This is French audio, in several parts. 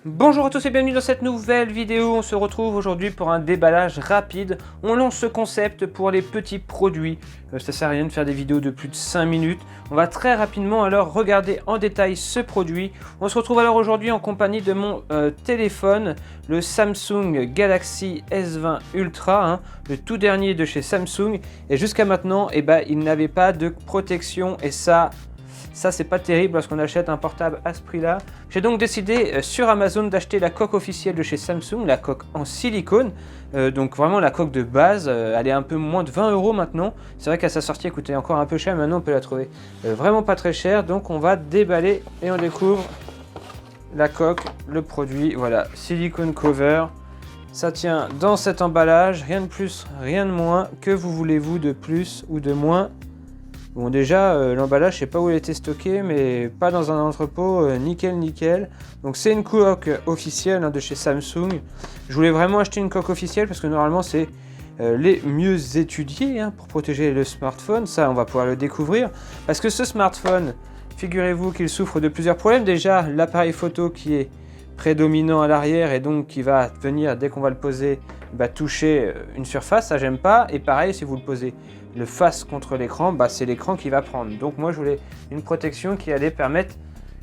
Bonjour à tous et bienvenue dans cette nouvelle vidéo. On se retrouve aujourd'hui pour un déballage rapide. On lance ce concept pour les petits produits. Ça sert à rien de faire des vidéos de plus de 5 minutes. On va très rapidement alors regarder en détail ce produit. On se retrouve alors aujourd'hui en compagnie de mon téléphone, le Samsung Galaxy S20 Ultra, le tout dernier de chez Samsung. Et jusqu'à maintenant, il n'avait pas de protection et ça c'est pas terrible lorsqu'on achète un portable à ce prix là. J'ai donc décidé sur Amazon d'acheter la coque officielle de chez Samsung, la coque en silicone, donc vraiment la coque de base. Elle est un peu moins de 20 € maintenant. C'est vrai qu'à sa sortie elle coûtait encore un peu cher, maintenant on peut la trouver vraiment pas très chère. Donc on va déballer et on découvre la coque, le produit, voilà, silicone cover. Ça tient dans cet emballage, rien de plus, rien de moins. Que vous voulez-vous de plus ou de moins? Bon, déjà, l'emballage, je sais pas où il était stocké, mais pas dans un entrepôt, nickel. Donc c'est une coque officielle de chez Samsung. Je voulais vraiment acheter une coque officielle parce que normalement c'est les mieux étudiés pour protéger le smartphone. Ça, on va pouvoir le découvrir. Parce que ce smartphone, figurez-vous qu'il souffre de plusieurs problèmes. Déjà, l'appareil photo qui est prédominant à l'arrière et donc qui va venir, dès qu'on va le poser, toucher une surface, ça j'aime pas. Et pareil, si vous le posez le face contre l'écran, c'est l'écran qui va prendre. Donc moi je voulais une protection qui allait permettre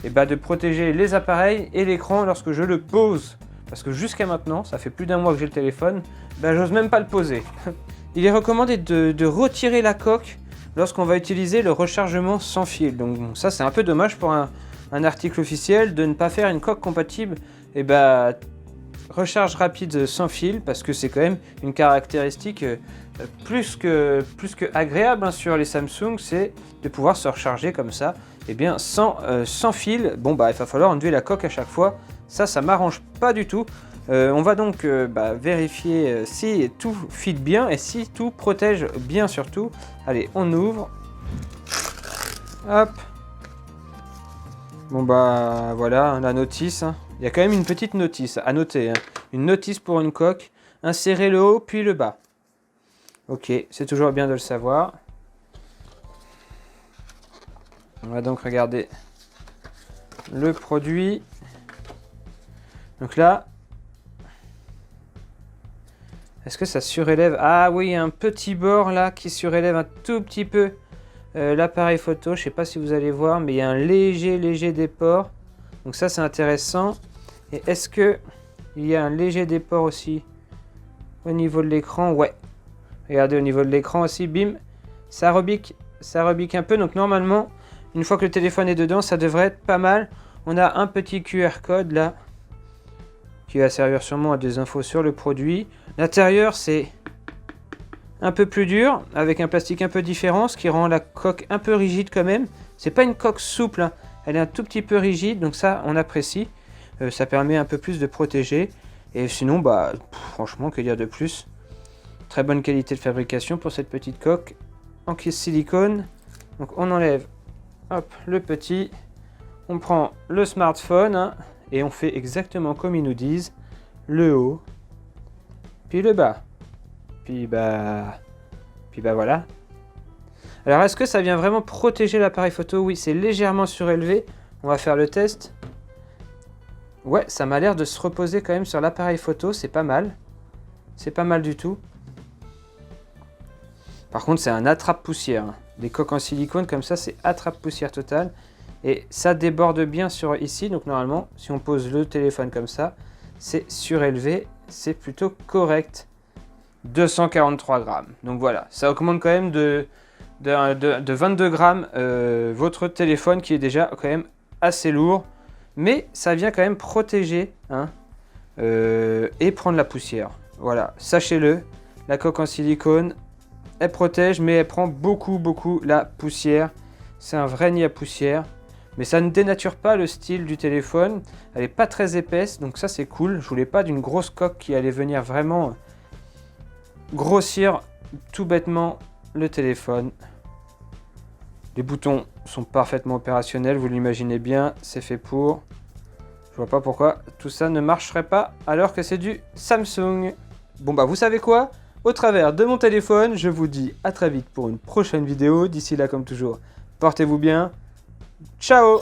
de protéger les appareils et l'écran lorsque je le pose. Parce que jusqu'à maintenant, ça fait plus d'un mois que j'ai le téléphone, j'ose même pas le poser. Il est recommandé de retirer la coque lorsqu'on va utiliser le rechargement sans fil. Donc bon, ça c'est un peu dommage pour un article officiel de ne pas faire une coque compatible recharge rapide sans fil, parce que c'est quand même une caractéristique plus que agréable sur les Samsung, c'est de pouvoir se recharger comme ça, sans fil. Bon il va falloir enlever la coque à chaque fois, ça m'arrange pas du tout. On va donc vérifier si tout fit bien et si tout protège bien surtout. Allez, on ouvre, hop. Bon voilà, la notice. Il y a quand même une petite notice à noter. Une notice pour une coque. Insérez le haut puis le bas. Ok, c'est toujours bien de le savoir. On va donc regarder le produit. Donc là, est-ce que ça surélève? Ah oui, il y a un petit bord là qui surélève un tout petit peu l'appareil photo. Je ne sais pas si vous allez voir, mais il y a un léger déport. Donc ça c'est intéressant. Et est-ce que il y a un léger déport aussi au niveau de l'écran? Ouais. Regardez au niveau de l'écran aussi, bim, ça rebique un peu. Donc normalement, une fois que le téléphone est dedans, ça devrait être pas mal. On a un petit QR code là qui va servir sûrement à des infos sur le produit. L'intérieur c'est un peu plus dur, avec un plastique un peu différent, ce qui rend la coque un peu rigide quand même. C'est pas une coque souple, elle est un tout petit peu rigide, donc ça on apprécie. Ça permet un peu plus de protéger. Et sinon, franchement, que dire de plus? Très bonne qualité de fabrication pour cette petite coque en silicone. Donc on enlève, hop, le petit. On prend le smartphone et on fait exactement comme ils nous disent. Le haut, puis le bas. Puis voilà. Alors est-ce que ça vient vraiment protéger l'appareil photo? Oui, c'est légèrement surélevé. On va faire le test. Ouais, ça m'a l'air de se reposer quand même sur l'appareil photo, c'est pas mal. C'est pas mal du tout. Par contre, c'est un attrape-poussière. Les coques en silicone comme ça, c'est attrape-poussière totale. Et ça déborde bien sur ici. Donc normalement, si on pose le téléphone comme ça, c'est surélevé. C'est plutôt correct. 243 grammes. Donc voilà, ça augmente quand même de 22 grammes votre téléphone qui est déjà quand même assez lourd. Mais ça vient quand même protéger et prendre la poussière. Voilà, sachez-le, la coque en silicone, elle protège, mais elle prend beaucoup la poussière. C'est un vrai nid à poussière. Mais ça ne dénature pas le style du téléphone. Elle n'est pas très épaisse, donc ça c'est cool. Je voulais pas d'une grosse coque qui allait venir vraiment grossir tout bêtement le téléphone. Les boutons sont parfaitement opérationnels, vous l'imaginez bien, c'est fait pour. Je vois pas pourquoi tout ça ne marcherait pas alors que c'est du Samsung. Bon vous savez quoi? Au travers de mon téléphone, je vous dis à très vite pour une prochaine vidéo. D'ici là, comme toujours, portez-vous bien. Ciao!